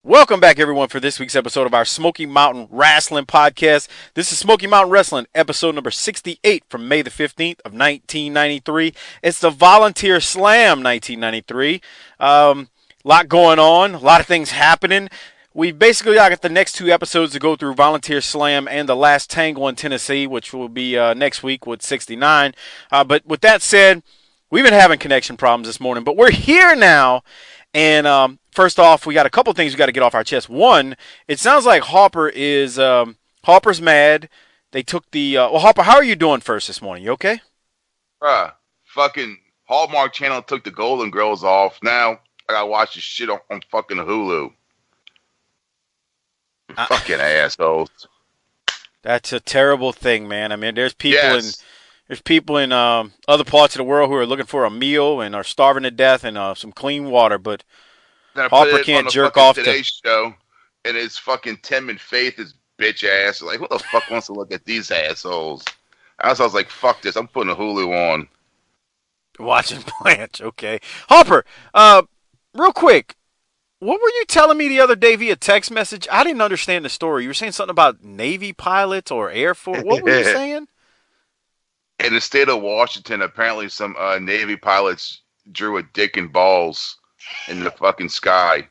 Welcome back, everyone, for this week's episode of our Smoky Mountain Wrestling Podcast. This is Smoky Mountain Wrestling, episode number 68 from May the 15th of 1993. It's the Volunteer Slam 1993. Lot going on, a lot of things happening. We basically got the next two episodes to go through Volunteer Slam and The Last Tango in Tennessee, which will be next week with 69. But with that said, we've been having connection problems this morning, but we're here now. And first off, we got a couple things we got to get off our chest. One, it sounds like Harper's mad. They took the well, Harper, how are you doing first this morning? You okay? Fucking Hallmark Channel took the Golden Girls off. Now I gotta watch this shit on fucking Hulu. Fucking assholes. That's a terrible thing, man. I mean, there's people Yes. in other parts of the world who are looking for a meal and are starving to death and some clean water, but Then I Harper put it can't on the jerk fucking off to- Today Show, and it's fucking Tim and Faith, his bitch ass. Like, who the fuck wants to look at these assholes? I was like, fuck this. I'm putting a Hulu on. watching Blanche. Okay, Harper. Real quick, what were you telling me the other day via text message? I didn't understand the story. You were saying something about Navy pilots or Air Force. What were you saying? In the state of Washington, apparently some Navy pilots drew a dick and balls in the fucking sky.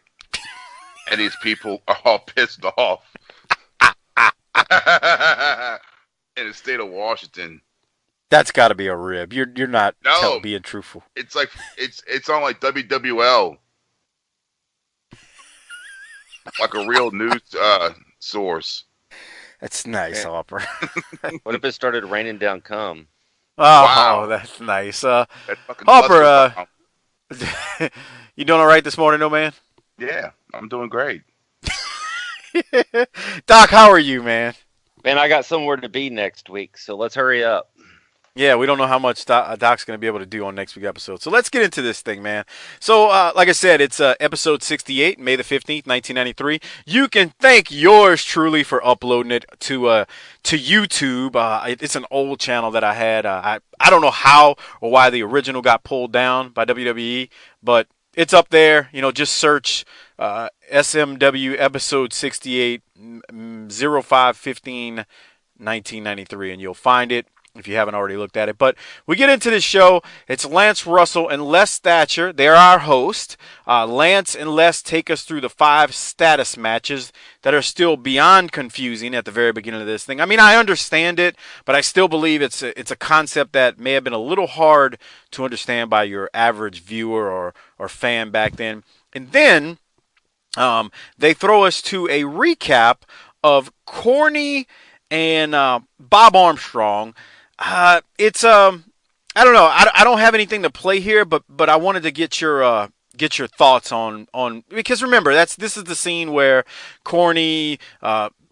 And these people are all pissed off. In the state of Washington. That's got to be a rib. You're not being truthful. It's like it's on like WWL. Like a real news source. That's nice, Yeah. Harper. What if it started raining down cum? Oh, Wow. that's nice. That fucking Harper, Buster- you doing all right this morning, no man? Yeah, I'm doing great. Doc, how are you, man? Man, I got somewhere to be next week, so let's hurry up. Yeah, we don't know how much Doc's going to be able to do on next week's episode. So let's get into this thing, man. So, like I said, it's episode 68, May the 15th, 1993. You can thank yours truly for uploading it to YouTube. It's an old channel that I had. I don't know how or why the original got pulled down by WWE, but it's up there. You know, just search SMW episode 68, 0515, 1993, and you'll find it if you haven't already looked at it. But we get into this show. It's Lance Russell and Les Thatcher. They're our host. Lance and Les take us through the 5 status matches that are still beyond confusing at the very beginning of this thing. I mean, I understand it, but I still believe it's a concept that may have been a little hard to understand by your average viewer or fan back then. And then they throw us to a recap of Corny and Bob Armstrong. It's I don't know. I don't have anything to play here, but I wanted to get your thoughts on because remember this is the scene where Corny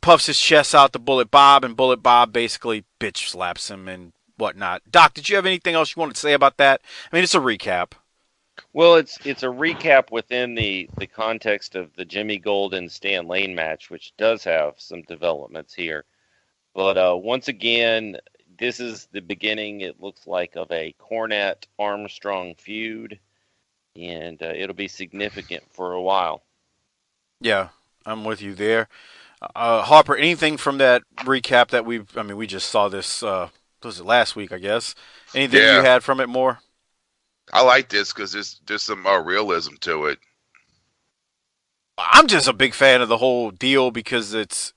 puffs his chest out to Bullet Bob, and Bullet Bob basically bitch slaps him and whatnot. Doc, did you have anything else you wanted to say about that? I mean, it's a recap. Well, it's a recap within the context of the Jimmy Golden Stan Lane match, which does have some developments here. But once again, this is the beginning, it looks like, of a Cornette-Armstrong feud, and it'll be significant for a while. Yeah, I'm with you there. Harper, anything from that recap that we just saw this, was it last week, I guess? Anything Yeah. you had from it more? I like this because there's some realism to it. I'm just a big fan of the whole deal because it's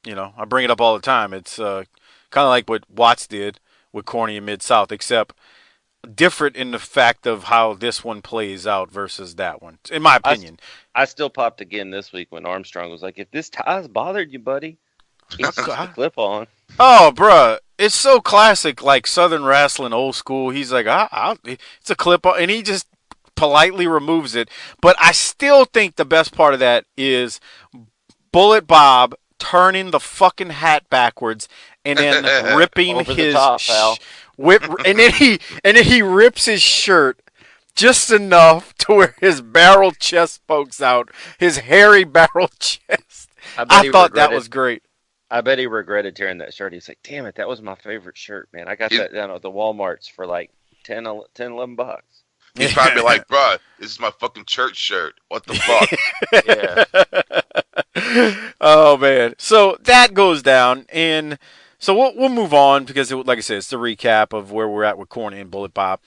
you know, I bring it up all the time. It's kind of like what Watts did with Corny and Mid-South, except different in the fact of how this one plays out versus that one, in my opinion. I still popped again this week when Armstrong was like, if this tie's bothered you, buddy, he's just a clip on. Oh, bruh, it's so classic, like Southern wrestling, old school. He's like, it's a clip, and he just politely removes it. But I still think the best part of that is Bullet Bob turning the fucking hat backwards and then ripping Over the his top, pal. and then he rips his shirt just enough to where his barrel chest pokes out, his hairy barrel chest. I thought that was great. I bet he regretted tearing that shirt. He's like, damn it, that was my favorite shirt, man. I got that down at the Walmarts for like 10, 11 bucks. He's probably like, bruh, this is my fucking church shirt. What the fuck? Yeah. Oh man. So that goes down, and so we'll move on because, like I said, it's the recap of where we're at with Cornette and Bullet Bob.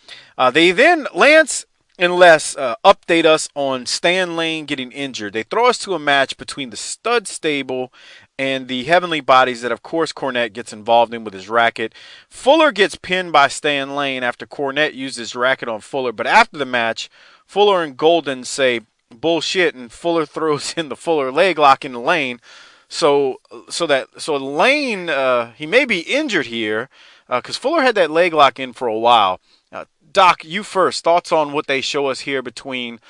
They then Lance and Les update us on Stan Lane getting injured. They throw us to a match between the Stud Stable and the Heavenly Bodies that, of course, Cornette gets involved in with his racket. Fuller gets pinned by Stan Lane after Cornette used his racket on Fuller, but after the match, Fuller and Golden say bullshit, and Fuller throws in the Fuller leg lock into Lane. So Lane, he may be injured here because Fuller had that leg lock in for a while. Doc, you first. Thoughts on what they show us here between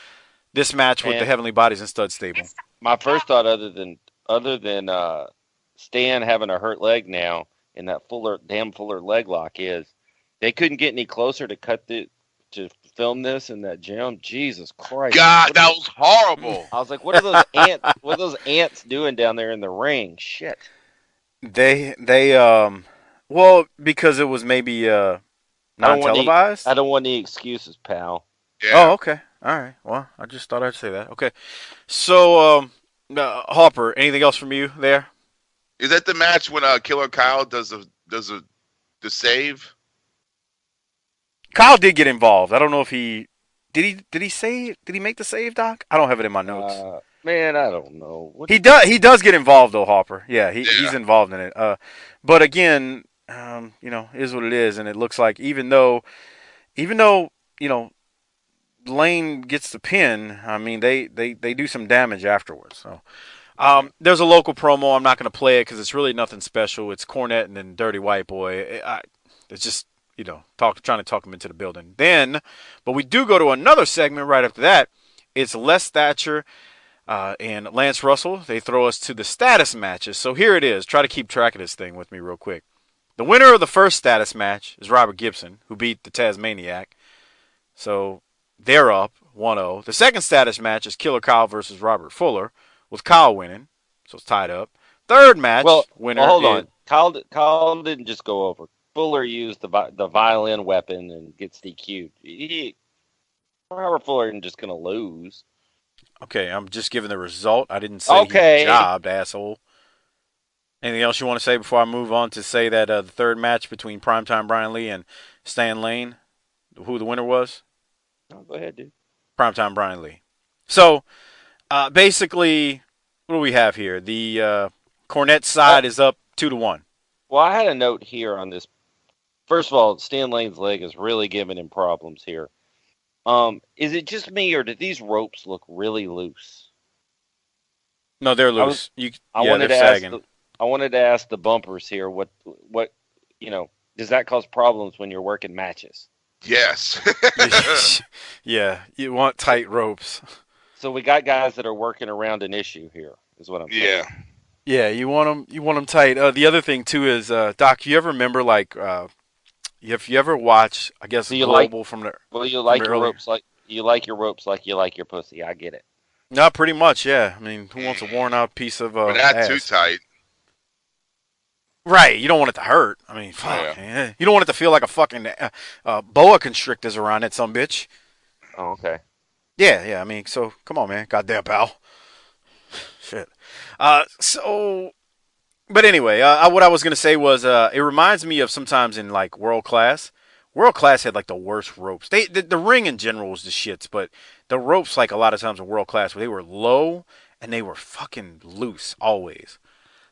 this match with the Heavenly Bodies and Stud Stable? My first thought, other than Stan having a hurt leg now, and that damn Fuller leg lock, is they couldn't get any closer to film this in that gym. Jesus Christ! God, that was horrible. I was like, what are those ants? What are those ants doing down there in the ring? Shit. They well, because it was maybe non-televised. I don't want any excuses, pal. Yeah. Oh, okay. All right. Well, I just thought I'd say that. Okay. So, Hopper, anything else from you there? Is that the match when Killer Kyle does the save? Kyle did get involved. I don't know if he did he save? Did he make the save, Doc? I don't have it in my notes. Man, I don't know. He does get involved though, Hopper. Yeah, he's involved in it. But again, is what it is, and it looks like even though Lane gets the pin, I mean they do some damage afterwards. So there's a local promo. I'm not going to play it because it's really nothing special. It's Cornette and then Dirty White Boy. It's just trying to talk him into the building. But we do go to another segment right after that. It's Les Thatcher and Lance Russell. They throw us to the status matches. So here it is. Try to keep track of this thing with me real quick. The winner of the first status match is Robert Gibson, who beat the Tasmaniac. So they're up 1-0. The second status match is Killer Kyle versus Robert Fuller, with Kyle winning. So it's tied up. Third match winner. Hold on. Kyle didn't just go over. Fuller used the violin weapon and gets DQ'd. Robert Fuller isn't just going to lose. Okay, I'm just giving the result. I didn't say he jobbed, asshole. Anything else you want to say before I move on to say that the third match between Primetime Brian Lee and Stan Lane, who the winner was? Oh, go ahead, dude. Primetime Brian Lee. So, basically, what do we have here? The Cornette side is up 2-1. Well, I had a note here on this. First of all, Stan Lane's leg is really giving him problems here. Is it just me, or do these ropes look really loose? No, they're loose. I wanted to ask the bumpers here. What does that cause problems when you're working matches? Yes. Yeah, you want tight ropes. So we got guys that are working around an issue here, is what I'm saying. Yeah, you want them tight. The other thing too is, Doc, you ever remember if you ever watch, I guess, Global from the you like your ropes like you like your pussy. I get it. No, pretty much, yeah. I mean, who wants a worn out piece of but not ass? Too tight. Right, you don't want it to hurt. I mean, fuck, man. You don't want it to feel like a fucking boa constrictor's around it, some bitch. Oh, okay. Yeah. I mean, so come on, man. Goddamn, pal. Shit. But anyway, what I was gonna say was, it reminds me of sometimes in like World Class. World Class had like the worst ropes. The ring in general was the shits, but the ropes like a lot of times in World Class, where they were low and they were fucking loose always.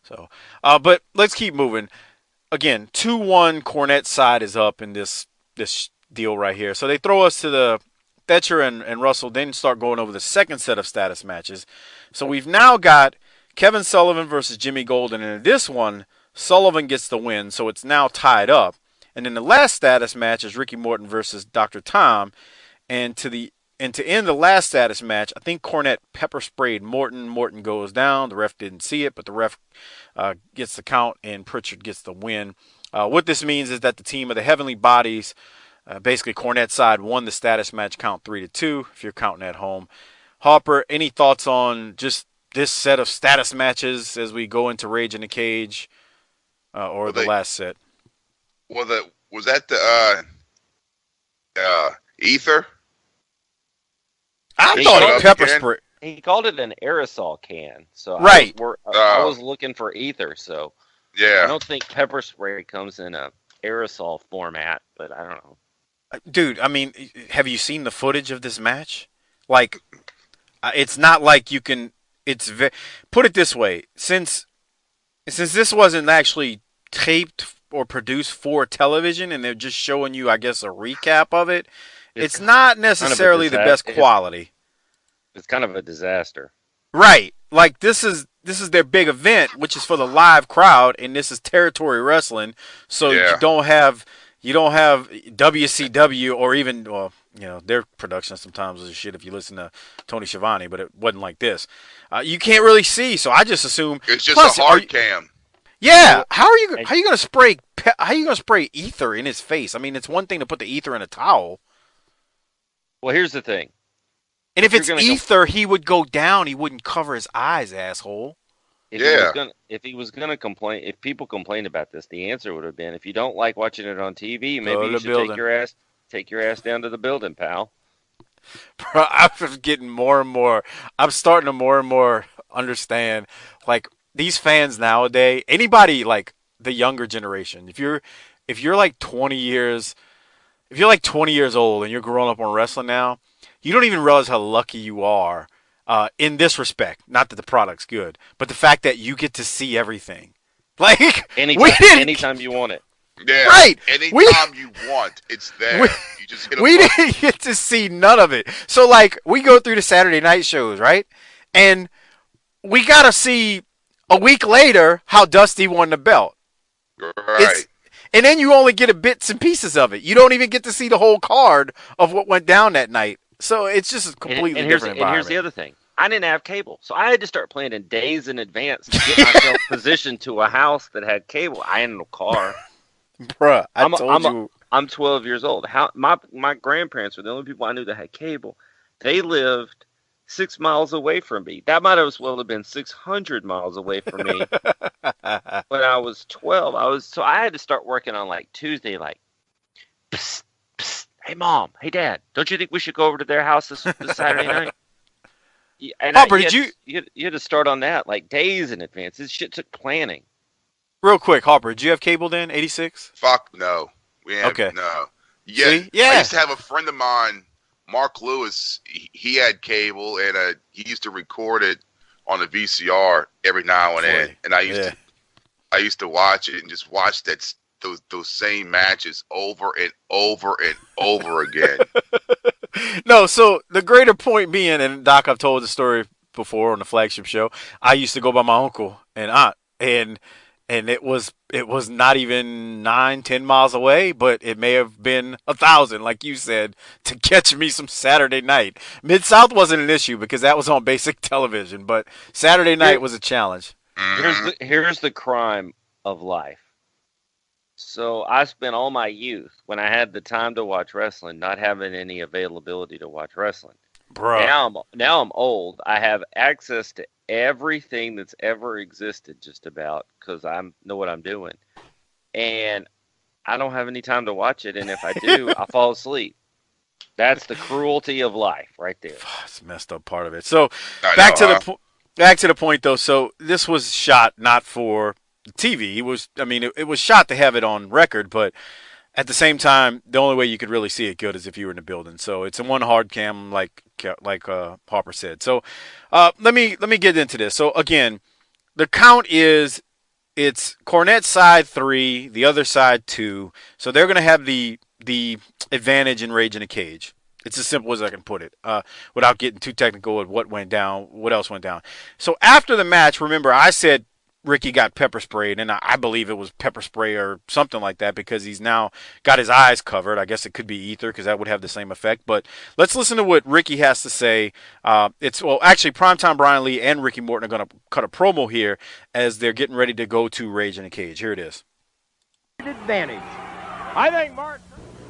So, but let's keep moving. Again, 2-1 Cornette side is up in this deal right here. So they throw us to the Thatcher and Russell, then start going over the second set of status matches. So we've now got Kevin Sullivan versus Jimmy Golden, and in this one, Sullivan gets the win, so it's now tied up. And then the last status match is Ricky Morton versus Dr. Tom, and to end the last status match, I think Cornette pepper sprayed Morton. Morton goes down. The ref didn't see it, but the ref gets the count, and Pritchard gets the win. What this means is that the team of the Heavenly Bodies, basically Cornette's side, won the status match count 3-2, if you're counting at home. Hopper, any thoughts on just this set of status matches as we go into Rage in the Cage, or the last set? Well, was that the Ether? I thought he pepper spray. He called it an aerosol can. So Right. I was looking for ether. So Yeah. I don't think pepper spray comes in a aerosol format, but I don't know. Dude, I mean, have you seen the footage of this match? Like, it's not like you can. Put it this way: since this wasn't actually taped or produced for television, and they're just showing you, I guess, a recap of it, it's not necessarily the best quality. It's kind of a disaster. Right. Like this is their big event, which is for the live crowd, and this is territory wrestling. So you don't have WCW or even, well, you know, their production sometimes is shit if you listen to Tony Schiavone, but it wasn't like this. You can't really see, so I just assume it's just a hard cam. Yeah, how are you gonna spray ether in his face? I mean, it's one thing to put the ether in a towel. Well, here's the thing. And if it's ether, he would go down. He wouldn't cover his eyes, asshole. If he was gonna complain, if people complained about this, the answer would have been, if you don't like watching it on TV, maybe you should take your ass down to the building, pal. Bro, I'm getting more and more. I'm starting to more and more understand, like, these fans nowadays. Anybody like the younger generation, if you're like 20 years, if you're like 20 years old and you're growing up on wrestling now, you don't even realize how lucky you are. In this respect, not that the product's good, but the fact that you get to see everything. Like, anytime you want it. Yeah, right. Anytime you want, it's there. You just hit a we button. didn't get to see none of it. So, like, we go through the Saturday night shows, right? And we got to see a week later how Dusty won the belt. Right. And then you only get a bits and pieces of it. You don't even get to see the whole card of what went down that night. So it's just a completely different environment. And here's the other thing. I didn't have cable, so I had to start planning days in advance to get myself positioned to a house that had cable. I had no car. Bruh, I'm 12 years old. My grandparents were the only people I knew that had cable. They lived 6 miles away from me. That might as well have been 600 miles away from me. When I was 12, so I had to start working on like Tuesday, like, psst, psst, hey mom, hey dad, don't you think we should go over to their house this Saturday night? And Harper, you had to start on that like days in advance. This shit took planning. Real quick, Harper, did you have cable then? 86? Fuck no. We have no. Yeah, See? Yeah. I used to have a friend of mine, Mark Lewis. He had cable, and he used to record it on a VCR every now and then. And I used to watch it and just watch those same matches over and over and over again. No, so the greater point being, and Doc, I've told the story before on the flagship show. I used to go by my uncle and aunt, and it was not even 9-10 miles away, but it may have been 1,000, like you said, to catch me some Saturday night. Mid-South wasn't an issue because that was on basic television, but Saturday night was a challenge. Here's the crime of life. So I spent all my youth, when I had the time to watch wrestling, not having any availability to watch wrestling. Bro. Now I'm old. I have access to everything that's ever existed, just about, because I know what I'm doing, and I don't have any time to watch it. And if I do, I fall asleep. That's the cruelty of life, right there. It's a messed up part of it. So back to the point, though. So this was shot not for TV. It was shot to have it on record, but at the same time, the only way you could really see it good is if you were in the building. So it's a one hard cam, like Harper said. So let me get into this. So again, the count is it's Cornette side 3, the other side 2. So they're going to have the advantage in Rage in a Cage. It's as simple as I can put it, without getting too technical at what went down, what else went down. So after the match, remember I said Ricky got pepper sprayed, and I believe it was pepper spray or something like that because he's now got his eyes covered. I guess it could be ether because that would have the same effect. But let's listen to what Ricky has to say. Actually, Primetime Brian Lee and Ricky Morton are going to cut a promo here as they're getting ready to go to Rage in a Cage. Here it is. Advantage. I think Mark.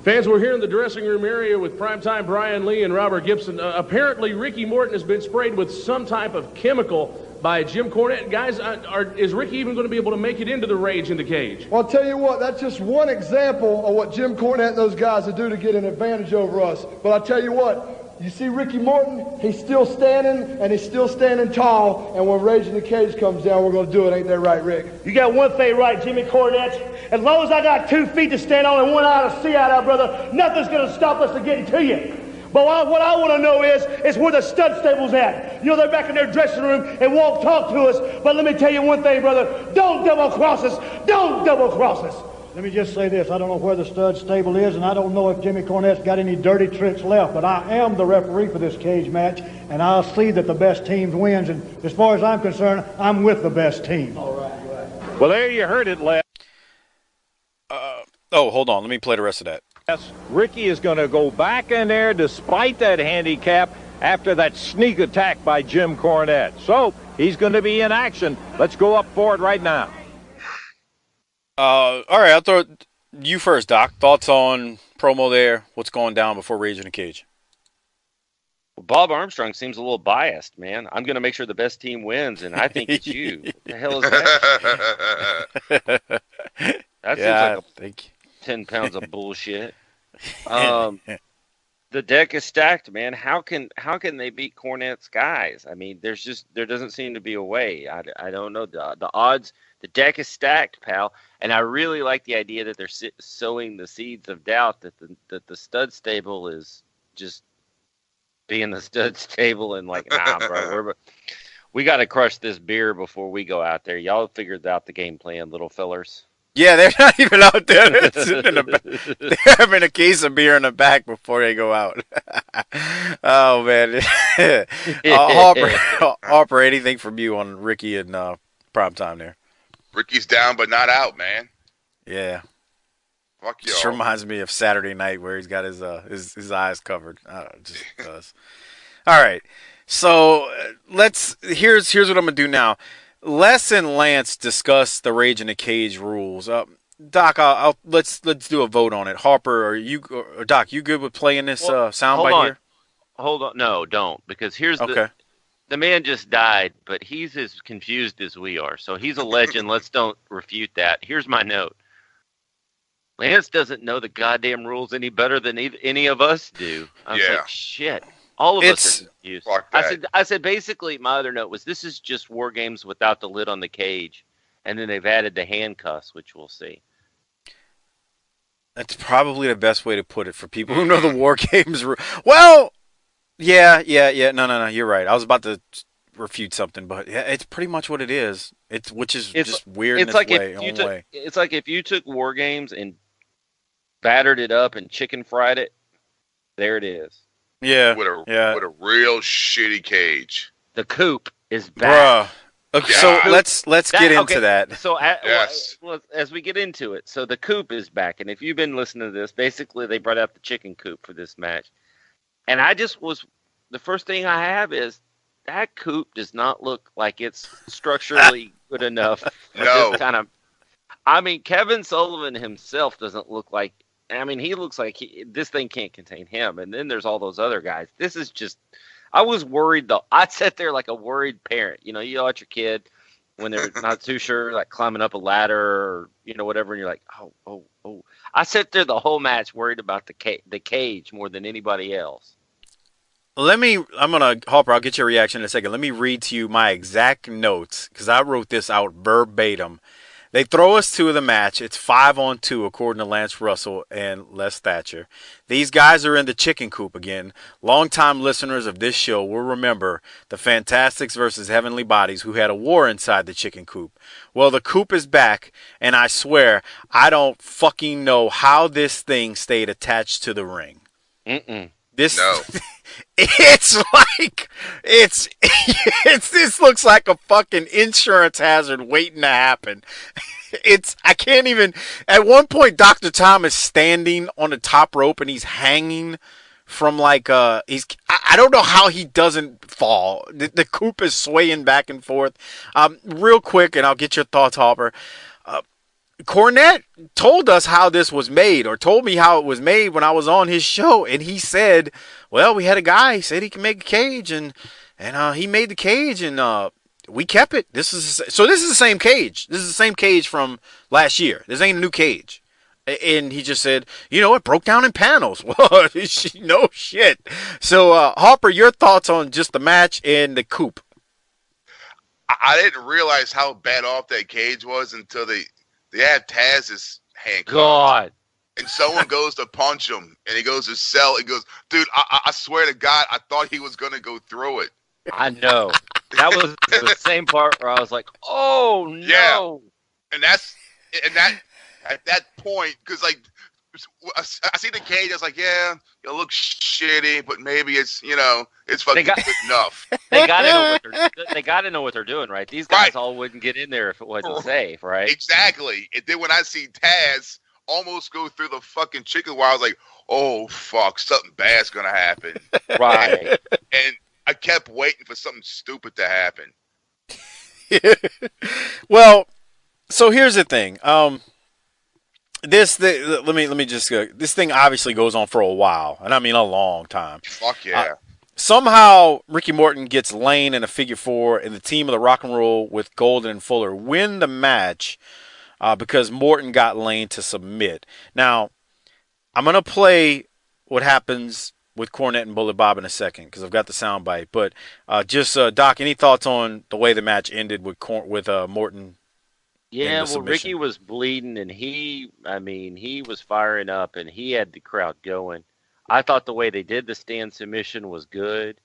Fans, we're here in the dressing room area with Primetime Brian Lee and Robert Gibson. Apparently, Ricky Morton has been sprayed with some type of chemical by Jim Cornette. Guys, is Ricky even going to be able to make it into the Rage in the Cage? Well, I'll tell you what, that's just one example of what Jim Cornette and those guys will do to get an advantage over us. But I'll tell you what, You see Ricky Morton, he's still standing, and he's still standing tall, and when Rage in the Cage comes down, we're going to do it. Ain't that right, Rick? You got one thing right, Jimmy Cornette. As long as I got 2 feet to stand on and one eye to see out of, brother, nothing's going to stop us from getting to you. But what I want to know is where the stud stable's at. You know, they're back in their dressing room and won't talk to us. But let me tell you one thing, brother. Don't double-cross us. Don't double-cross us. Let me just say this. I don't know where the stud stable is, and I don't know if Jimmy Cornette's got any dirty tricks left, but I am the referee for this cage match, and I'll see that the best team wins. And as far as I'm concerned, I'm with the best team. All right. Well, there you heard it, Les. Hold on. Let me play the rest of that. Yes, Ricky is going to go back in there despite that handicap after that sneak attack by Jim Cornette. So he's going to be in action. Let's go up for it right now. All right, I'll throw it you first, Doc. Thoughts on promo there? What's going down before Rage in the Cage? Well, Bob Armstrong seems a little biased, man. I'm going to make sure the best team wins, and I think it's you. What the hell is that? That seems like 10 pounds of bullshit. The deck is stacked, man. How can they beat Cornette's guys? I mean, there doesn't seem to be a way. I don't know. The odds, the deck is stacked, pal. And I really like the idea that they're sowing the seeds of doubt that the stud stable is just being the stud stable and like, nah, bro, we got to crush this beer before we go out there. Y'all figured out the game plan, little fellers. Yeah, they're not even out there. They're having a case of beer in the back before they go out. Oh, man. Harper, anything from you on Ricky and prime time there? Ricky's down but not out, man. Yeah. Fuck y'all. Just reminds me of Saturday night where he's got his eyes covered. It just does. All right. So here's what I'm gonna do now. Les and Lance discuss the Rage in the Cage rules. Doc, let's do a vote on it. Harper, or Doc, you good with playing this soundbite here? Hold on. No, don't, because here's the man just died, but he's as confused as we are. So he's a legend. Let's don't refute that. Here's my note. Lance doesn't know the goddamn rules any better than any of us do. I was like, shit. All of us are confused. I said, basically, my other note was, this is just War Games without the lid on the cage. And then they've added the handcuffs, which we'll see. That's probably the best way to put it for people who know the War Games. Well, yeah. No, you're right. I was about to refute something, but yeah, it's pretty much what it is. Which is just weird in its way. It's like if you took War Games and battered it up and chicken fried it, there it is. Yeah, with a real shitty cage. The coop is back. Bruh. Okay, so let's get into that. So as we get into it, so the coop is back, and if you've been listening to this, basically they brought out the chicken coop for this match, and the first thing I have is that coop does not look like it's structurally good enough. For this kind of, I mean, Kevin Sullivan himself doesn't look like. I mean, he looks like this thing can't contain him. And then there's all those other guys. This is just, I was worried though. I sat there like a worried parent. You know, you watch your kid when they're not too sure, like climbing up a ladder or, whatever. And you're like, oh. I sat there the whole match worried about the cage more than anybody else. Harper, I'll get your reaction in a second. Let me read to you my exact notes because I wrote this out verbatim. They throw us to the match. It's 5-on-2, according to Lance Russell and Les Thatcher. These guys are in the chicken coop again. Longtime listeners of this show will remember the Fantastics versus Heavenly Bodies, who had a war inside the chicken coop. Well, the coop is back, and I swear, I don't fucking know how this thing stayed attached to the ring. This this looks like a fucking insurance hazard waiting to happen. I can't even. At one point, Dr. Tom is standing on the top rope and he's hanging from I don't know how he doesn't fall. The coop is swaying back and forth. Real quick, and I'll get your thoughts, Harper. Cornette told us how this was made, or told me how it was made when I was on his show, and he said, well, we had a guy, he said he can make a cage, and he made the cage, and we kept it. This is the same cage. This is the same cage from last year. This ain't a new cage. And he just said, it broke down in panels. Well, no shit. So, Harper, your thoughts on just the match and the coup? I didn't realize how bad off that cage was until they had Taz's handcuffed. God. And someone goes to punch him, and he goes to sell. He goes, dude, I swear to God, I thought he was going to go through it. I know. That was the same part where I was like, oh, no. Yeah. And at that point, because, like, I see the cage, I was like, yeah, it looks shitty, but maybe it's, it's fucking good enough. They got to know what they're doing, right? These guys all wouldn't get in there if it wasn't safe, right? Exactly. And then when I see Taz almost go through the fucking chicken wire, I was like, oh, fuck, something bad's going to happen. Right. And I kept waiting for something stupid to happen. Well, so here's the thing. This thing obviously goes on for a while, and I mean a long time. Fuck yeah. Somehow Ricky Morton gets Lane in a figure four, and the team of the Rock and Roll with Golden and Fuller win the match because Morton got Lane to submit. Now, I'm going to play what happens with Cornette and Bullet Bob in a second because I've got the soundbite. But Doc, any thoughts on the way the match ended with Morton? Yeah, well, Ricky was bleeding, and he was firing up, and he had the crowd going. I thought the way they did the stand submission was good.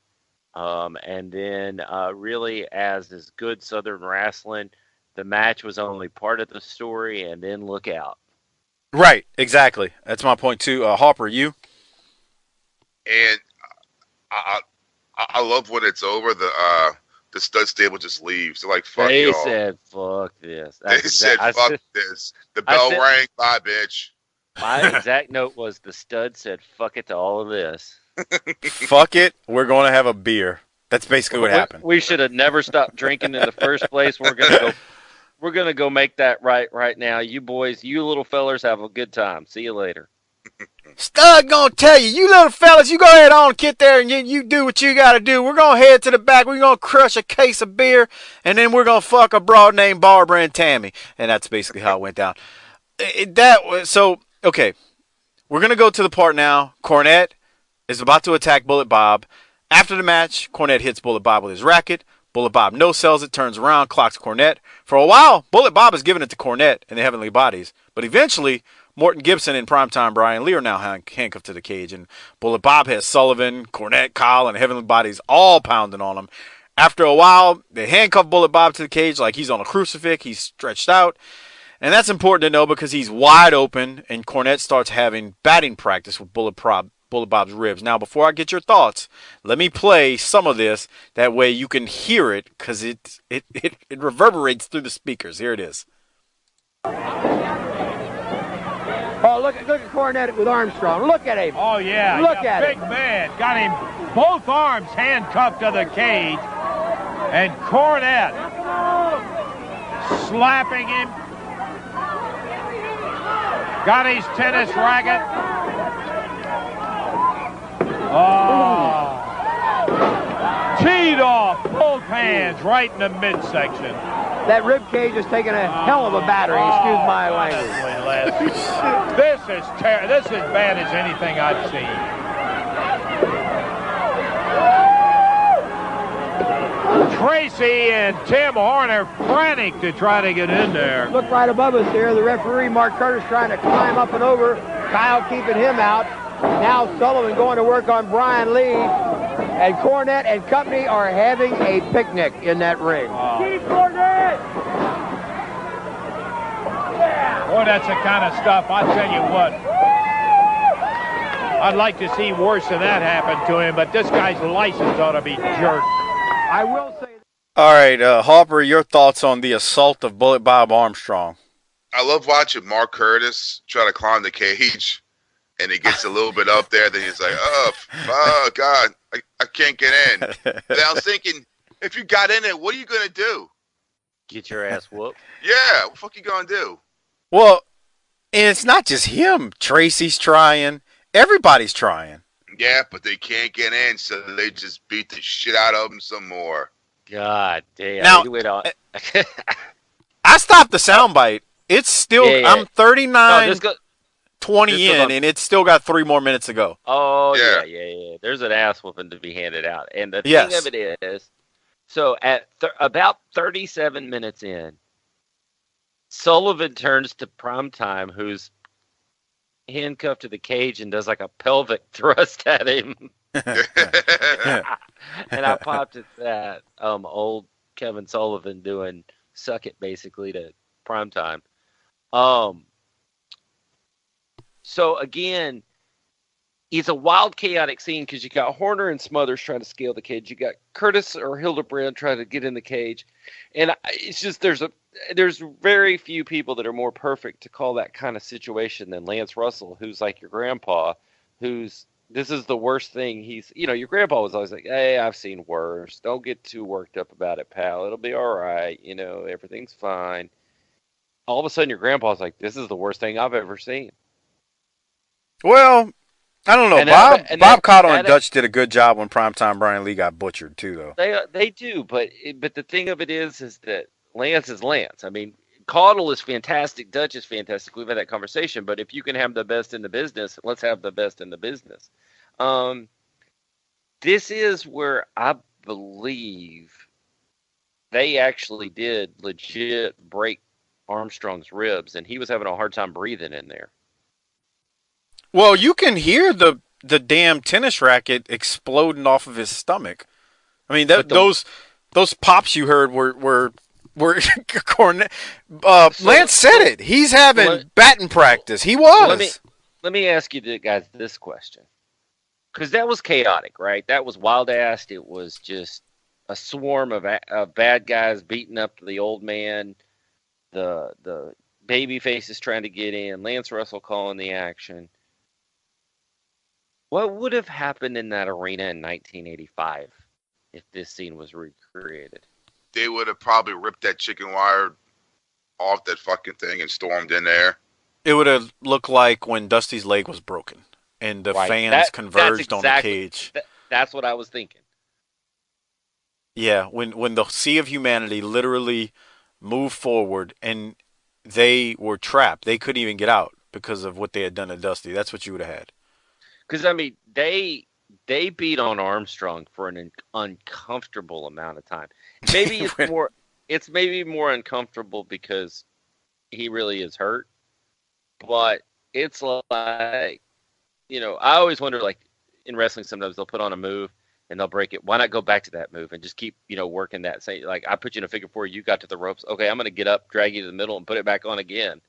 And then really, as is good Southern wrestling, the match was only part of the story, and then look out. Right, exactly. That's my point, too. Harper, you? And I love when it's over, the stud stable just leaves. They're like, fuck They y'all. said, fuck this. They said, fuck this. The bell rang. Bye, bitch. My exact note was the stud said, fuck it to all of this. Fuck it. We're going to have a beer. That's basically what happened. We should have never stopped drinking in the first place. We're gonna go make that right now. You boys, you little fellers, have a good time. See you later. Stud gonna tell you little fellas, you go ahead on, get there, and you do what you gotta do. We're gonna head to the back. We're gonna crush a case of beer, and then we're gonna fuck a broad named Barbara and Tammy. And that's basically how it went down. Okay. We're gonna go to the part now. Cornette is about to attack Bullet Bob. After the match, Cornette hits Bullet Bob with his racket. Bullet Bob no-sells it, turns around, clocks Cornette. For a while, Bullet Bob is giving it to Cornette and the Heavenly Bodies. But eventually, Morton Gibson and Primetime Brian Lee are now handcuffed to the cage. And Bullet Bob has Sullivan, Cornette, Kyle, and the Heavenly Bodies all pounding on him. After a while, they handcuff Bullet Bob to the cage like he's on a crucifix. He's stretched out. And that's important to know because he's wide open, and Cornette starts having batting practice with Bullet Bob's ribs. Now, before I get your thoughts, let me play some of this. That way you can hear it because it reverberates through the speakers. Here it is. Oh, look at Cornette with Armstrong. Look at him. Oh, yeah. Look at big him. man. Got him both arms handcuffed to the cage. And Cornette slapping him. Got his tennis racket. Oh. Teed off, both hands right in the midsection. That rib cage is taking a hell of a battering. Excuse my language. This is as bad as anything I've seen. Tracy and Tim Horner frantic to try to get in there. Look right above us here. The referee, Mark Curtis, trying to climb up and over. Kyle keeping him out. Now Sullivan going to work on Brian Lee. And Cornette and company are having a picnic in that ring. Keep Cornette! Boy, that's the kind of stuff, I'll tell you what. I'd like to see worse than that happen to him, but this guy's license ought to be jerked. I will say... All right, Harper, your thoughts on the assault of Bullet Bob Armstrong? I love watching Mark Curtis try to climb the cage, and he gets a little bit up there, then he's like, oh God, I can't get in. And I was thinking, if you got in there, what are you going to do? Get your ass whooped. Yeah, what the fuck you going to do? Well, and it's not just him. Tracy's trying. Everybody's trying. Yeah, but they can't get in, so they just beat the shit out of him some more. God damn. Now, I stopped the soundbite. It's still, I'm 39. No, 20 in, and it's still got 3 more minutes to go. Oh, Yeah. yeah. There's an ass whooping to be handed out. And the Yes. thing of it is, so at about 37 minutes in, Sullivan turns to Primetime, who's handcuffed to the cage, and does like a pelvic thrust at him. And I popped at that old Kevin Sullivan doing suck it basically to Primetime. So again, it's a wild, chaotic scene because you got Horner and Smothers trying to scale the cage. You got Curtis or Hildebrand trying to get in the cage, and it's just there's very few people that are more perfect to call that kind of situation than Lance Russell, who's like your grandpa, this is the worst thing. Your grandpa was always like, "Hey, I've seen worse. Don't get too worked up about it, pal. It'll be all right. Everything's fine." All of a sudden, your grandpa's like, "This is the worst thing I've ever seen." Well, I don't know. Bob Caudle and Dutch did a good job when Primetime Brian Lee got butchered too, though. They do, but the thing of it is that Lance is Lance. I mean, Caudle is fantastic. Dutch is fantastic. We've had that conversation. But if you can have the best in the business, let's have the best in the business. This is where I believe they actually did legit break Armstrong's ribs, and he was having a hard time breathing in there. Well, you can hear the damn tennis racket exploding off of his stomach. I mean, those pops you heard were Cornette. Lance said it. He's having batting practice. He was. Let me ask you guys this question, because that was chaotic, right? That was wild-assed. It was just a swarm of bad guys beating up the old man. The baby faces trying to get in. Lance Russell calling the action. What would have happened in that arena in 1985 if this scene was recreated? They would have probably ripped that chicken wire off that fucking thing and stormed in there. It would have looked like when Dusty's leg was broken and the fans converged on the cage. That's what I was thinking. Yeah, when the sea of humanity literally moved forward and they were trapped. They couldn't even get out because of what they had done to Dusty. That's what you would have had. Because, I mean, they beat on Armstrong for an uncomfortable amount of time. Maybe it's maybe more uncomfortable because he really is hurt. But it's like, I always wonder, like, in wrestling sometimes they'll put on a move and they'll break it. Why not go back to that move and just keep, working that? Say, like, I put you in a figure four, you got to the ropes. Okay, I'm going to get up, drag you to the middle, and put it back on again.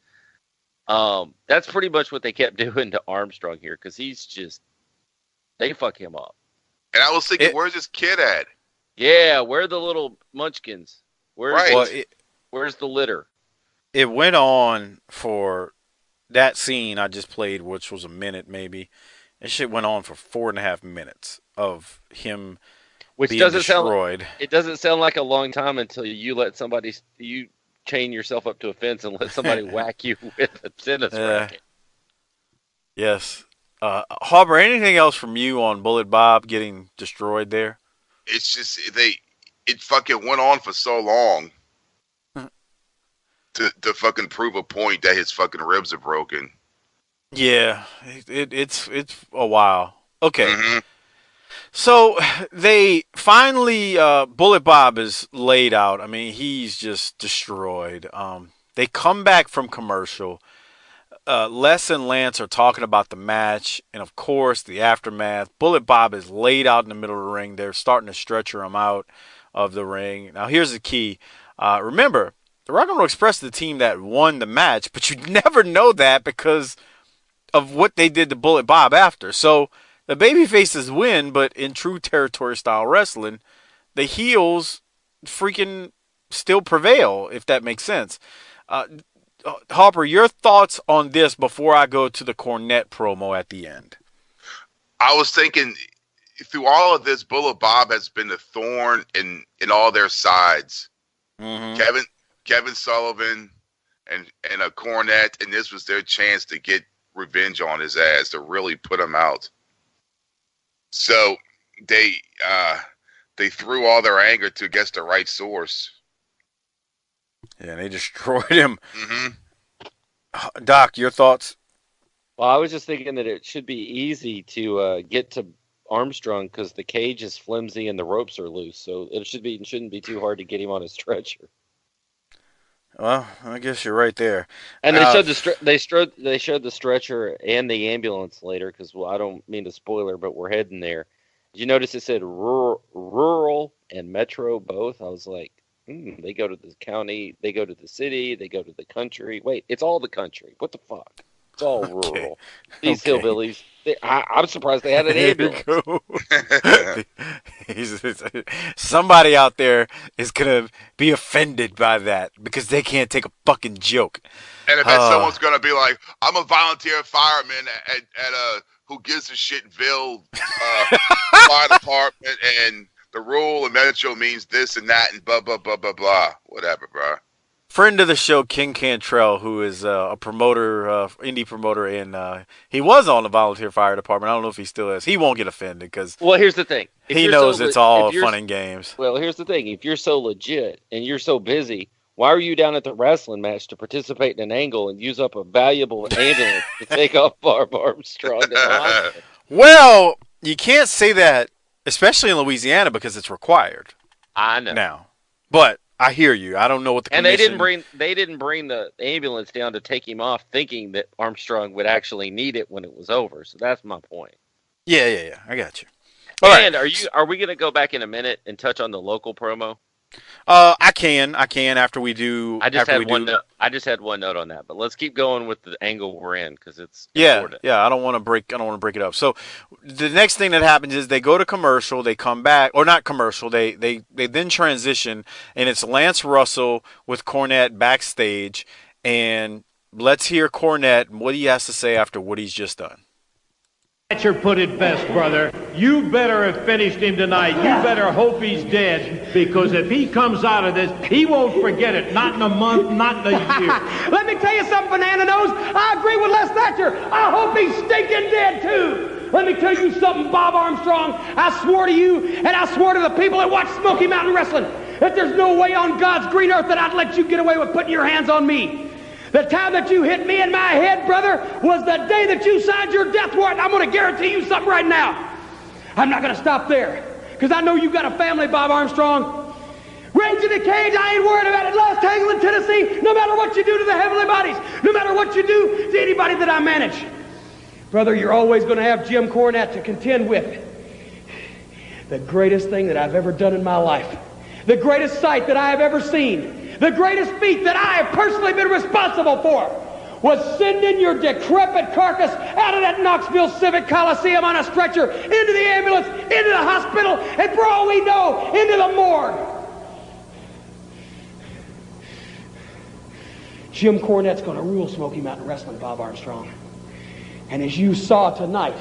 That's pretty much what they kept doing to Armstrong here, because they fuck him up. And I was thinking, where's this kid at? Yeah, where are the little munchkins? Where's the litter? It went on for that scene I just played, which was a minute maybe. That shit went on for 4.5 minutes of him being destroyed. It doesn't sound like a long time until you let you chain yourself up to a fence and let somebody whack you with a tennis racket. Yes. Harper, anything else from you on Bullet Bob getting destroyed there? It's just it fucking went on for so long to fucking prove a point that his fucking ribs are broken. Yeah, it's a while. Okay. Mm-hmm. So they finally Bullet Bob is laid out. I mean, he's just destroyed. They come back from commercial. Les and Lance are talking about the match and, of course, the aftermath. Bullet Bob is laid out in the middle of the ring. They're starting to stretcher him out of the ring. Now, here's the key. Remember, the Rock and Roll Express is the team that won the match, but you never know that because of what they did to Bullet Bob after. So the babyfaces win, but in true territory style wrestling, the heels freaking still prevail, if that makes sense. Harper, your thoughts on this before I go to the Cornette promo at the end? I was thinking, through all of this, Bullet Bob has been the thorn in all their sides. Mm-hmm. Kevin Sullivan and a Cornette, and this was their chance to get revenge on his ass, to really put him out. So they threw all their anger against the right source. Yeah, they destroyed him. Mm-hmm. Doc, your thoughts? Well, I was just thinking that it should be easy to get to Armstrong because the cage is flimsy and the ropes are loose, so shouldn't be too hard to get him on a stretcher. Well, I guess you're right there. And they showed the stretcher and the ambulance later because I don't mean to spoiler, but we're heading there. Did you notice it said rural and metro both? I was like, they go to the county, they go to the city, they go to the country. Wait, it's all the country. What the fuck? It's all rural. These hillbillies. I'm surprised they had an ambulance. Somebody out there is going to be offended by that because they can't take a fucking joke. And if someone's going to be like, I'm a volunteer fireman at Who Gives a Shitville fire department, and the rural and metro means this and that and blah, blah, blah, blah, blah. Whatever, bro. Friend of the show, King Cantrell, who is a promoter, indie promoter, and he was on the volunteer fire department. I don't know if he still is. He won't get offended because here's the thing. He knows it's all fun and games. Well, here's the thing. If you're so legit and you're so busy, why are you down at the wrestling match to participate in an angle and use up a valuable ambulance to take off Barb Armstrong? Well, you can't say that, especially in Louisiana, because it's required. I know. Now, but I hear you. I don't know what the and commission... they didn't bring the ambulance down to take him off, thinking that Armstrong would actually need it when it was over. So that's my point. Yeah. I got you. All right. Are we going to go back in a minute and touch on the local promo? I can after we do. I just had one note on that, but let's keep going with the angle we're in because it's important. Yeah. I don't want to break it up. So the next thing that happens is they go to commercial, they come back, or not commercial. They then transition, and it's Lance Russell with Cornette backstage, and let's hear Cornette and what he has to say after what he's just done. Thatcher put it best, brother. You better have finished him tonight. You better hope he's dead, because if he comes out of this, he won't forget it. Not in a month, not in a year. Let me tell you something, Banana Nose. I agree with Les Thatcher. I hope he's stinking dead, too. Let me tell you something, Bob Armstrong. I swore to you, and I swore to the people that watch Smoky Mountain Wrestling, that there's no way on God's green earth that I'd let you get away with putting your hands on me. The time that you hit me in my head, brother, was the day that you signed your death warrant. I'm going to guarantee you something right now. I'm not going to stop there, because I know you got a family, Bob Armstrong. Rage in the cage, I ain't worried about it. Lost Tangle in Tennessee, no matter what you do to the heavenly bodies, no matter what you do to anybody that I manage. Brother, you're always going to have Jim Cornette to contend with. The greatest thing that I've ever done in my life, the greatest sight that I have ever seen, the greatest feat that I have personally been responsible for was sending your decrepit carcass out of that Knoxville Civic Coliseum on a stretcher, into the ambulance, into the hospital, and for all we know, into the morgue. Jim Cornette's going to rule Smoky Mountain Wrestling, Bob Armstrong. And as you saw tonight,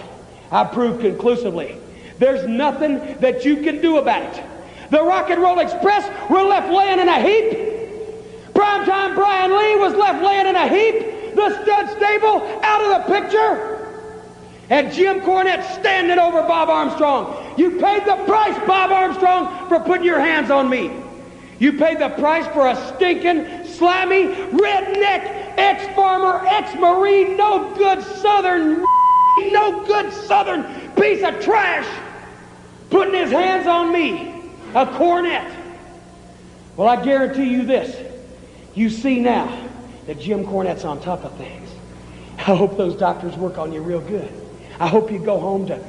I proved conclusively, there's nothing that you can do about it. The Rock and Roll Express were left laying in a heap. Primetime Brian Lee was left laying in a heap. The stud stable out of the picture. And Jim Cornette standing over Bob Armstrong. You paid the price, Bob Armstrong, for putting your hands on me. You paid the price for a stinking, slimy, redneck, ex-farmer, ex-marine, no good southern piece of trash putting his hands on me, a Cornette. Well, I guarantee you this. You see now that Jim Cornette's on top of things. I hope those doctors work on you real good. I hope you go home to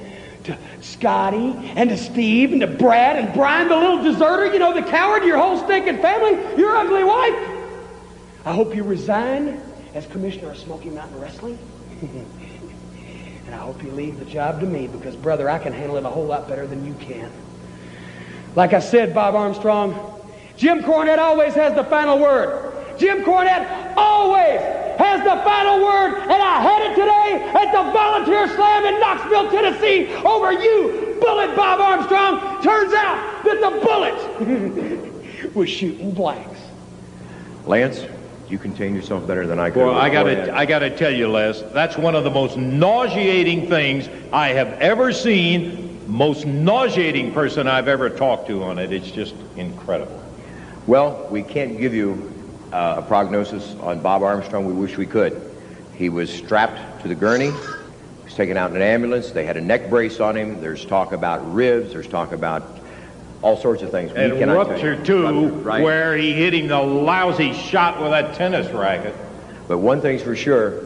Scotty and to Steve and to Brad and Brian, the little deserter, the coward, your whole stinking family, your ugly wife. I hope you resign as commissioner of Smoky Mountain Wrestling. And I hope you leave the job to me, because, brother, I can handle it a whole lot better than you can. Like I said, Bob Armstrong, Jim Cornette always has the final word. Jim Cornette always has the final word, and I had it today at the Volunteer Slam in Knoxville, Tennessee, over you, Bullet Bob Armstrong. Turns out that the bullet was shooting blanks. Lance, you contain yourself better than I could. Well, I gotta tell you, Les, that's one of the most nauseating things I have ever seen. Most nauseating person I've ever talked to on it. It's just incredible. Well, we can't give you a prognosis on Bob Armstrong. We wish we could. He was strapped to the gurney. He's taken out in an ambulance. They had a neck brace on him. There's talk about ribs. There's talk about all sorts of things. And rupture, too, right? where he hit him the lousy shot with that tennis racket. But one thing's for sure,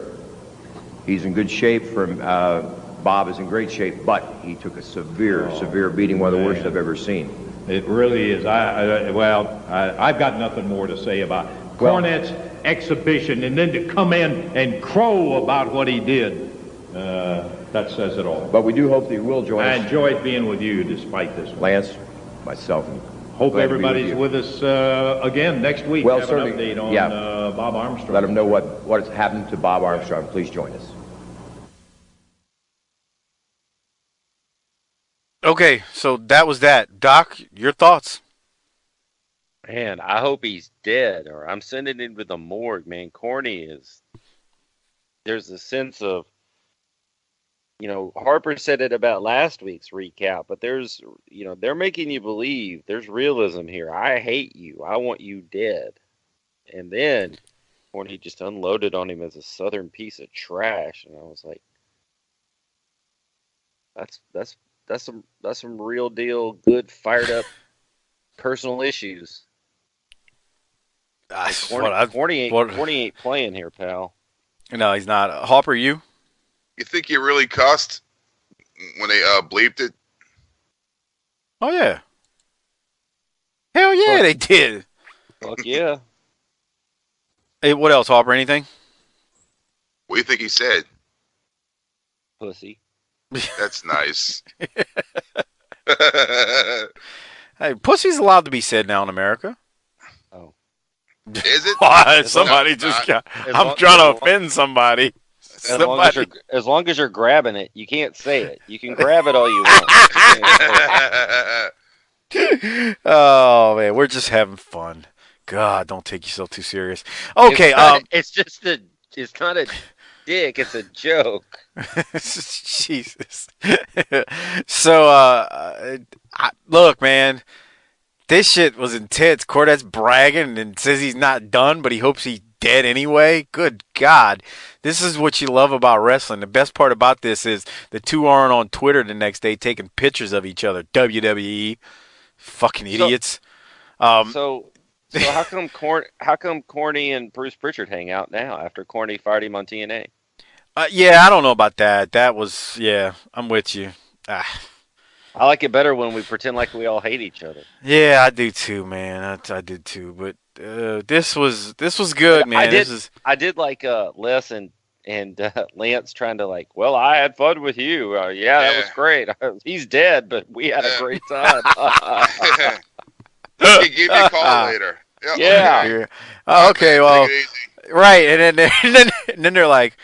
he's in good shape. Bob is in great shape, but he took a severe beating, one of the worst I've ever seen. It really is. I've got nothing more to say about Cornette's exhibition, and then to come in and crow about what he did. That says it all. But we do hope that you will join us. I enjoyed being with you despite this. Lance, myself. Hope everybody's with us again next week. Well, have certainly, an update on Bob Armstrong. Let them know what has happened to Bob Armstrong. Please join us. Okay, so that was that. Doc, your thoughts? Man, I hope he's dead, or I'm sending him to the morgue, man. There's a sense of, Harper said it about last week's recap, but they're making you believe there's realism here. I hate you. I want you dead. And then Corny just unloaded on him as a southern piece of trash, and I was like, that's some real deal, good, fired up personal issues. Corny ain't playing here, pal. No, he's not. Harper, you? You think you really cussed when they bleeped it? Oh, yeah. Hell yeah, they did. Fuck yeah. Hey, what else, Harper? Anything? What do you think he said? Pussy. That's nice. Hey, pussy's allowed to be said now in America. Oh. Is it? I'm trying to offend somebody. As long as you're grabbing it, you can't say it. You can grab it all you want. Oh man, we're just having fun. God, don't take yourself too serious. Okay, it's not a dick. It's a joke. Jesus. So, look, man. This shit was intense. Cornette's bragging and says he's not done, but he hopes he's dead anyway. Good God. This is what you love about wrestling. The best part about this is the two aren't on Twitter the next day taking pictures of each other. WWE. Fucking idiots. So how come Corny and Bruce Pritchard hang out now after Corny fired him on TNA? Yeah, I don't know about that. That was, I'm with you. I like it better when we pretend like we all hate each other. Yeah, I do too, man. I did too. But this was good, man. I did like Les and Lance trying to I had fun with you. That was great. He's dead, but we had a great time. He gave me a call later. Yeah. Oh, okay, well, right, and then they're like,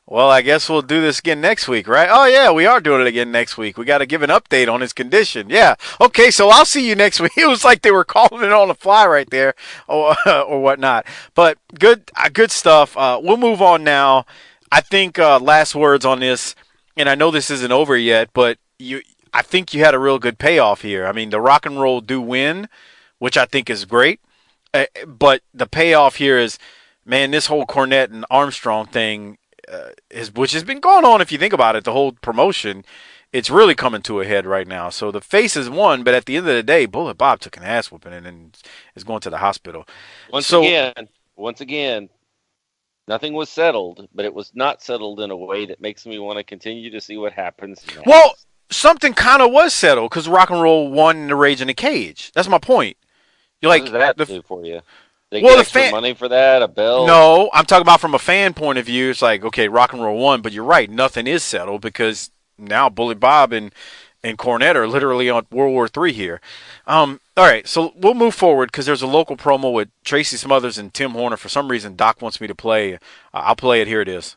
well, I guess we'll do this again next week, right? Oh, yeah, we are doing it again next week. We got to give an update on his condition. Yeah. Okay, so I'll see you next week. It was like they were calling it on the fly right there or whatnot. But good stuff. We'll move on now. I think last words on this, and I know this isn't over yet, but I think you had a real good payoff here. I mean, the Rock and Roll do win, which I think is great. But the payoff here is, man, this whole Cornette and Armstrong thing, which has been going on, if you think about it, the whole promotion, it's really coming to a head right now. So the face is won, but at the end of the day, Bullet Bob took an ass whooping and is going to the hospital. Once again, nothing was settled, but it was not settled in a way that makes me want to continue to see what happens next. Well, something kind of was settled because Rock and Roll won in the Rage in the Cage. That's my point. You're what does that do for you? They get extra money for that, a belt? No, I'm talking about from a fan point of view. It's like, okay, Rock and Roll won, but you're right, nothing is settled because now Bullet Bob and Cornette are literally on World War III here. All right, so we'll move forward because there's a local promo with Tracy Smothers and Tim Horner. For some reason, Doc wants me to play. I'll play it. Here it is.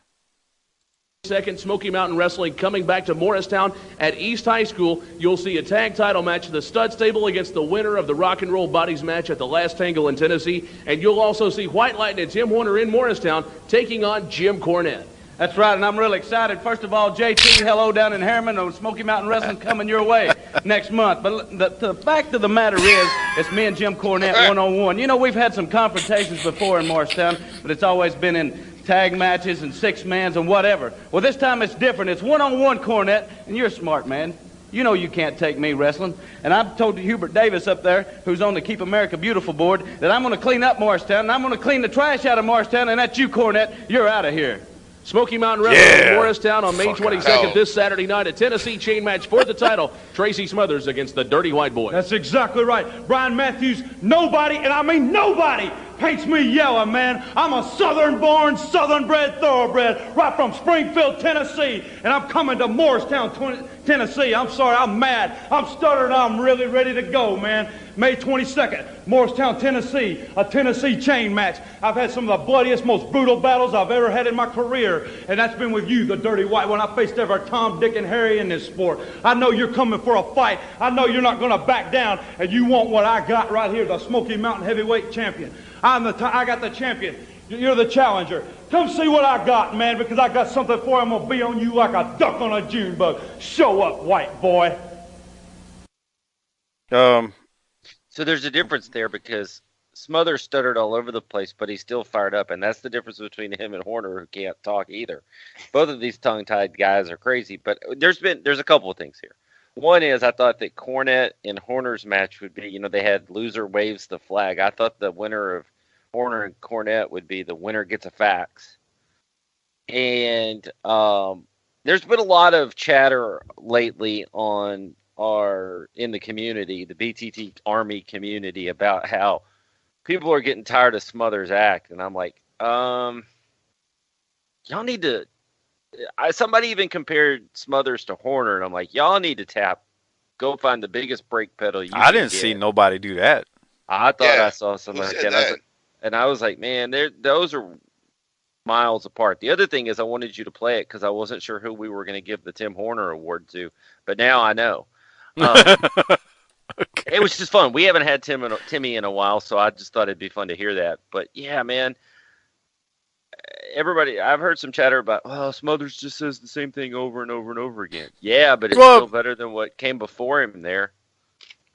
Second, Smoky Mountain Wrestling coming back to Morristown at East High School. You'll see a tag title match of the Stud Stable against the winner of the Rock and Roll Bodies match at the Last Tangle in Tennessee. And you'll also see White Lightning and Tim Horner in Morristown taking on Jim Cornette. That's right, and I'm really excited. First of all, JT, hello down in Harriman on Smoky Mountain Wrestling coming your way next month. But the fact of the matter is, it's me and Jim Cornette one-on-one. You know, we've had some confrontations before in Morristown, but it's always been in tag matches and six-mans and whatever. Well, this time it's different. It's one-on-one, Cornette, and you're a smart man. You know you can't take me wrestling. And I've told Hubert Davis up there, who's on the Keep America Beautiful board, that I'm going to clean up Morristown, and I'm going to clean the trash out of Morristown, and that's you, Cornette. You're out of here. Smoky Mountain Wrestling in Morristown on May 22nd this Saturday night. A Tennessee chain match for the title. Tracy Smothers against the Dirty White Boy. That's exactly right. Brian Matthews, nobody, and I mean nobody, paints me yellow, man. I'm a southern-born, southern-bred thoroughbred right from Springfield, Tennessee, and I'm coming to Morristown, Tennessee. I'm sorry, I'm mad. I'm stuttering. I'm really ready to go, man. May 22nd, Morristown, Tennessee, a Tennessee chain match. I've had some of the bloodiest, most brutal battles I've ever had in my career, and that's been with you, the Dirty White, when I faced every Tom, Dick, and Harry in this sport. I know you're coming for a fight. I know you're not going to back down, and you want what I got right here, the Smoky Mountain Heavyweight Champion. I got the champion. You're the challenger. Come see what I got, man, because I got something for you. I'm going to be on you like a duck on a June bug. Show up, white boy. So there's a difference there because Smothers stuttered all over the place, but he's still fired up, and that's the difference between him and Horner, who can't talk either. Both of these tongue-tied guys are crazy, but there's a couple of things here. One is I thought that Cornette and Horner's match would be, they had loser waves the flag. I thought the winner of Horner and Cornette would be the winner gets a fax. And there's been a lot of chatter lately in the community, the BTT Army community, about how people are getting tired of Smothers' act. And I'm like, y'all need to... somebody even compared Smothers to Horner, and I'm like, y'all need to go find the biggest brake pedal you I didn't see nobody do that. I thought I saw somebody, and I was like, man, those are miles apart. The other thing is I wanted you to play it because I wasn't sure who we were going to give the Tim Horner award to, but now I know. Okay. It was just fun. We haven't had Timmy in a while, so I just thought it'd be fun to hear that. But yeah, man, everybody, I've heard some chatter about, Smothers just says the same thing over and over and over again. Yeah, but it's still better than what came before him there.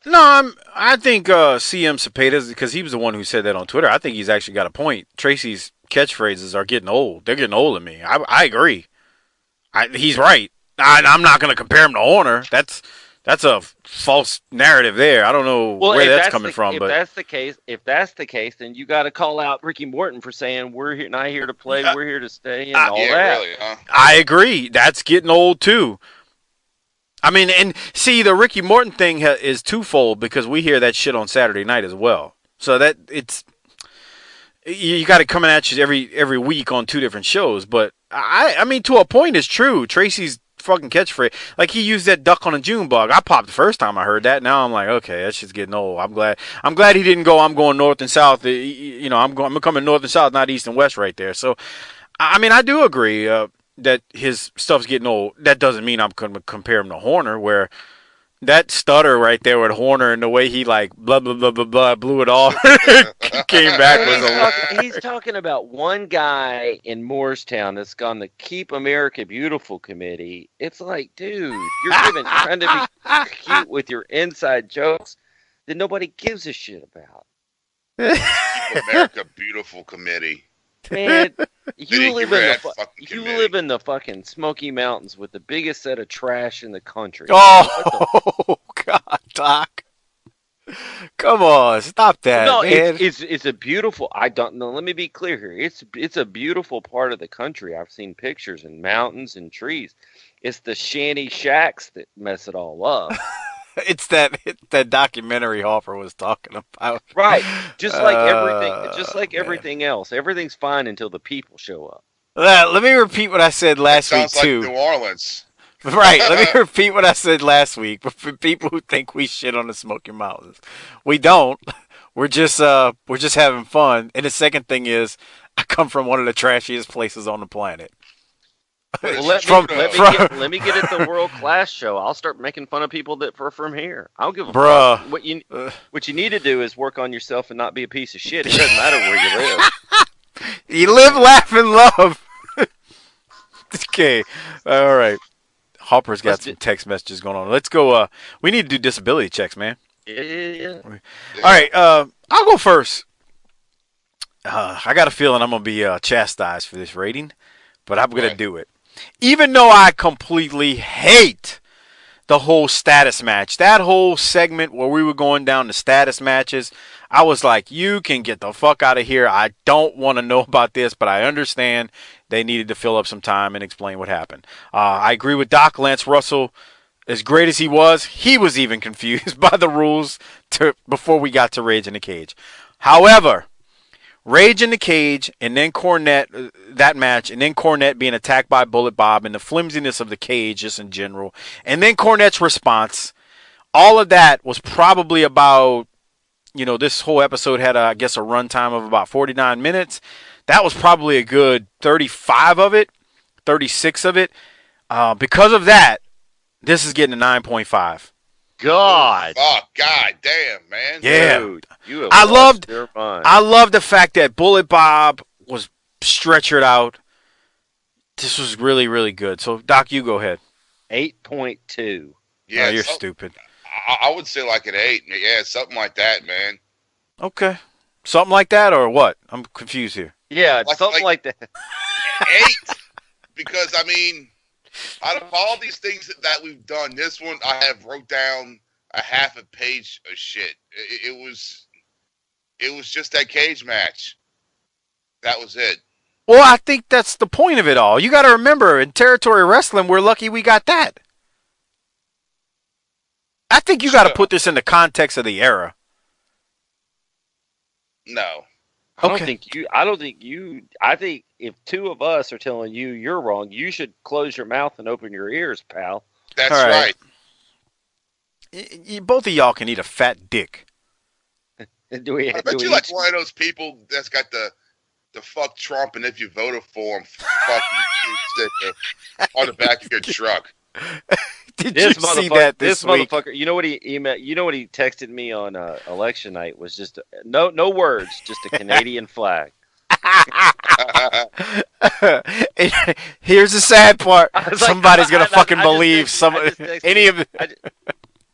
No, I think CM Cepeda's, because he was the one who said that on Twitter. I think he's actually got a point. Tracy's catchphrases are getting old. They're getting old to me. I agree. He's right. I'm not going to compare him to Horner. That's a false narrative there. I don't know where that's coming from. If that's the case, then you got to call out Ricky Morton for saying we're not here to play, we're here to stay, and all that. Really, huh? I agree. That's getting old too. I mean, and see, the Ricky Morton thing is twofold because we hear that shit on Saturday night as well. So that you got it coming at you every week on two different shows. But I mean, to a point, it's true. Tracy's fucking catchphrase, like he used that duck on a June bug. I popped the first time I heard that. Now I'm like, okay, that shit's getting old. I'm glad he didn't go, I'm going north and south. I'm coming north and south, not east and west right there. So, I mean, I do agree that his stuff's getting old. That doesn't mean I'm going to compare him to Horner, where that stutter right there with Horner and the way he like blah blah blah blah blah blew it all came back. He's talking about one guy in Morristown that's gone the Keep America Beautiful committee. It's like, dude, you're trying to be cute with your inside jokes that nobody gives a shit about. Keep America Beautiful committee. Man, you live in the fucking Smoky Mountains with the biggest set of trash in the country. Oh, God, Doc. Come on, stop that. No, man. It's a beautiful. I don't know. Let me be clear here. It's a beautiful part of the country. I've seen pictures and mountains and trees. It's the shanty shacks that mess it all up. It's that documentary Hoffer was talking about. Right. Just like everything else. Everything's fine until the people show up. Let me repeat what I said last week, too. Like New Orleans. Right. Let me repeat what I said last week. But for people who think we shit on the Smoky Mountains, we don't. We're just having fun. And the second thing is, I come from one of the trashiest places on the planet. Well, let me get it the world class show. I'll start making fun of people that are from here. I'll give a fuck. What you need to do is work on yourself and not be a piece of shit. It doesn't matter where you live. You live, laugh, and love. Okay, all right. Hopper's got some text messages going on. Let's go. We need to do disability checks, man. Yeah. All right. I'll go first. I got a feeling I'm going to be chastised for this rating, but I'm going to do it. Even though I completely hate the whole status match, that whole segment where we were going down the status matches, I was like, you can get the fuck out of here. I don't want to know about this, but I understand they needed to fill up some time and explain what happened. I agree with Doc. Lance Russell, as great as he was even confused by the rules before we got to Rage in the Cage. However, Rage in the Cage and then Cornette, that match, and then Cornette being attacked by Bullet Bob and the flimsiness of the cage just in general, and then Cornette's response, all of that was probably about, this whole episode had, I guess, a runtime of about 49 minutes. That was probably a good 35 of it, 36 of it. Because of that, this is getting a 9.5. God. Oh, God damn, man. Yeah. Dude, you have I lost your mind. I love the fact that Bullet Bob was stretchered out. This was really, really good. So, Doc, you go ahead. 8.2. Yeah, you're stupid. I would say like an 8. Yeah, something like that, man. Okay. Something like that or what? I'm confused here. Yeah, something like that. 8. Because, I mean, out of all these things that we've done, this one I have wrote down a half a page of shit. It was just that cage match. That was it. Well, I think that's the point of it all. You got to remember, in territory wrestling, we're lucky we got that. I think you got to put this in the context of the era. No. I think if two of us are telling you you're wrong, you should close your mouth and open your ears, pal. That's right. Both of y'all can eat a fat dick. I bet you like one of those people that's got the fuck Trump and if you voted for him, fuck you sticker on the back of your truck. Did you see that this week? Motherfucker, you know what he emailed? You know what he texted me on election night was just no words, just a Canadian flag. Here's the sad part: somebody's gonna fucking believe any of it.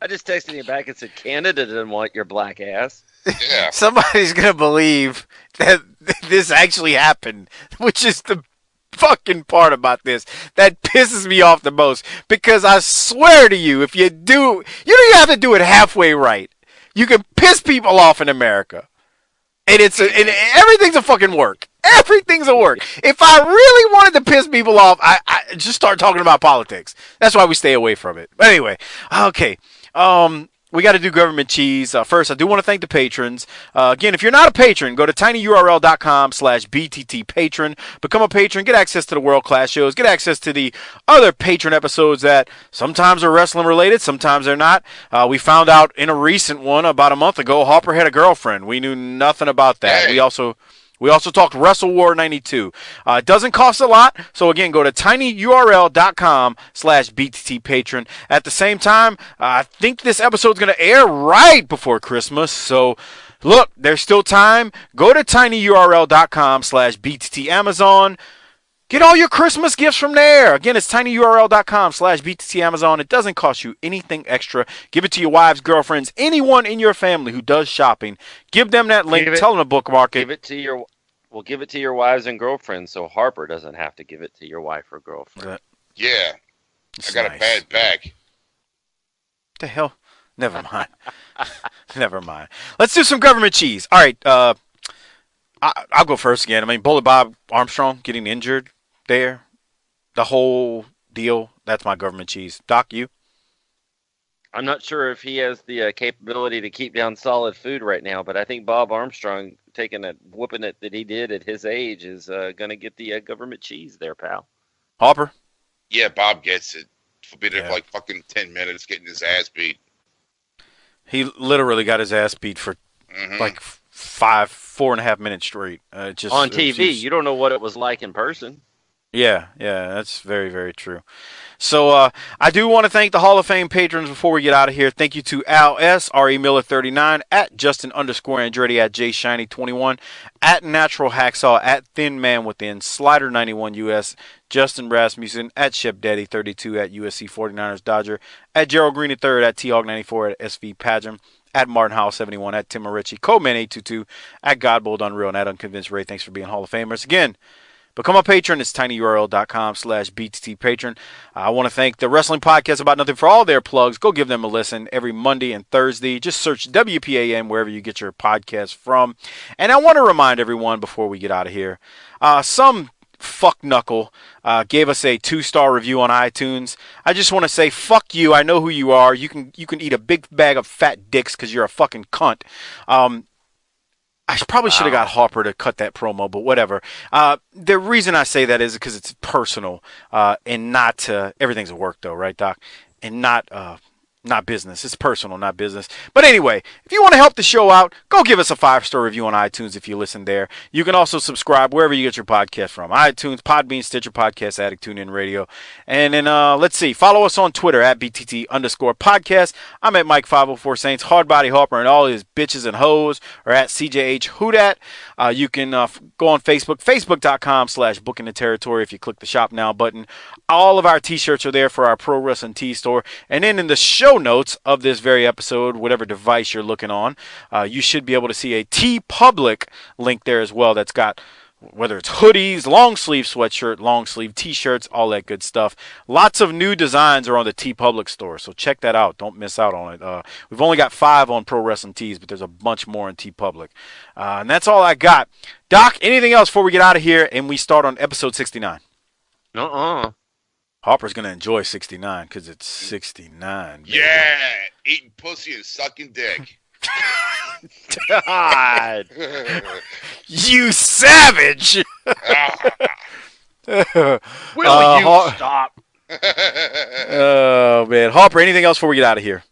I just texted him back and said, "Canada didn't want your black ass." Yeah. Somebody's gonna believe that this actually happened, which is the fucking part about this that pisses me off the most, because I swear to you, if you don't even have to do it halfway right. You can piss people off in America, and and everything's a fucking work. Everything's a work. If I really wanted to piss people off, I just start talking about politics. That's why we stay away from it. But anyway, okay. We got to do government cheese. First, I do want to thank the patrons. Again, if you're not a patron, go to tinyurl.com/bttpatron. Become a patron. Get access to the world-class shows. Get access to the other patron episodes that sometimes are wrestling-related, sometimes they're not. We found out in a recent one about a month ago, Harper had a girlfriend. We knew nothing about that. Hey. We also talked Wrestle War 92. It doesn't cost a lot, so again, go to tinyurl.com/bttpatron. At the same time, I think this episode's going to air right before Christmas, so look, there's still time. Go to tinyurl.com/bttamazon. Get all your Christmas gifts from there. Again, it's tinyurl.com/bttamazon. It doesn't cost you anything extra. Give it to your wives, girlfriends, anyone in your family who does shopping. Give them that link. Tell them to bookmark it. Give it to your wives and girlfriends, so Harper doesn't have to give it to your wife or girlfriend. Yeah, I got a bad back. The hell? Never mind. Never mind. Let's do some government cheese. All right. I'll go first again. I mean, Bullet Bob Armstrong getting injured there, the whole deal. That's my government cheese. Doc, you? I'm not sure if he has the capability to keep down solid food right now, but I think Bob Armstrong taking a whooping it that he did at his age is going to get the government cheese there, pal. Hopper? Yeah, Bob gets it. He'll be there for like fucking 10 minutes getting his ass beat. He literally got his ass beat for like 4.5 minutes straight. Just on TV. You don't know what it was like in person. Yeah, that's very, very true. So I do want to thank the Hall of Fame patrons before we get out of here. Thank you to Al S, R.E. Miller 39, at Justin_Andretti, at JShiny21, at Natural Hacksaw, at Thin Man Within, Slider 91 US, Justin Rasmussen, at Shep Daddy 32, at USC 49ers Dodger, at Gerald Green III, at T-Hawk 94, at SV Pageant, at Martin House 71, at Tim Ritchie, Coleman 822, at Godbold Unreal, and at Unconvinced Ray. Thanks for being Hall of Famers. Again, become a patron. It's tinyurl.com/BTT patron. I want to thank the Wrestling Podcast About Nothing for all their plugs. Go give them a listen every Monday and Thursday. Just search WPAM wherever you get your podcast from. And I want to remind everyone before we get out of here, some fuck knuckle gave us a 2-star review on iTunes. I just want to say fuck you. I know who you are. You can eat a big bag of fat dicks because you're a fucking cunt. I probably should have got Harper to cut that promo, but whatever. The reason I say that is because it's personal and not everything's a work though, right, Doc? And not business. It's personal, not business. But anyway, if you want to help the show out, go give us a 5-star review on iTunes if you listen there. You can also subscribe wherever you get your podcast from. iTunes, Podbean, Stitcher, Podcast Addict, TuneIn Radio. And then, let's see, follow us on Twitter at BTT_podcast. I'm at Mike504 Saints, Hardbody Harper, and all his bitches and hoes are at CJH Hoodat. You can go on Facebook, facebook.com/booking the territory if you click the shop now button. All of our t-shirts are there for our Pro Wrestling Tee store. And then in the show notes of this very episode, whatever device you're looking on, you should be able to see a TeePublic link there as well that's got whether it's hoodies, long sleeve sweatshirt, long sleeve t-shirts, all that good stuff. Lots of new designs are on the TeePublic store, so check that out. Don't miss out on it. We've only got 5 on Pro Wrestling Tees, but there's a bunch more in TeePublic. And that's all I got. Doc, anything else before we get out of here and we start on episode 69? Harper's going to enjoy 69 because it's 69. Baby. Yeah, eating pussy and sucking dick. God. You savage! Will you stop? Oh, man. Harper, anything else before we get out of here?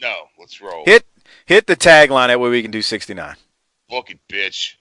No, let's roll. Hit the tagline. That way we can do 69. Fucking bitch.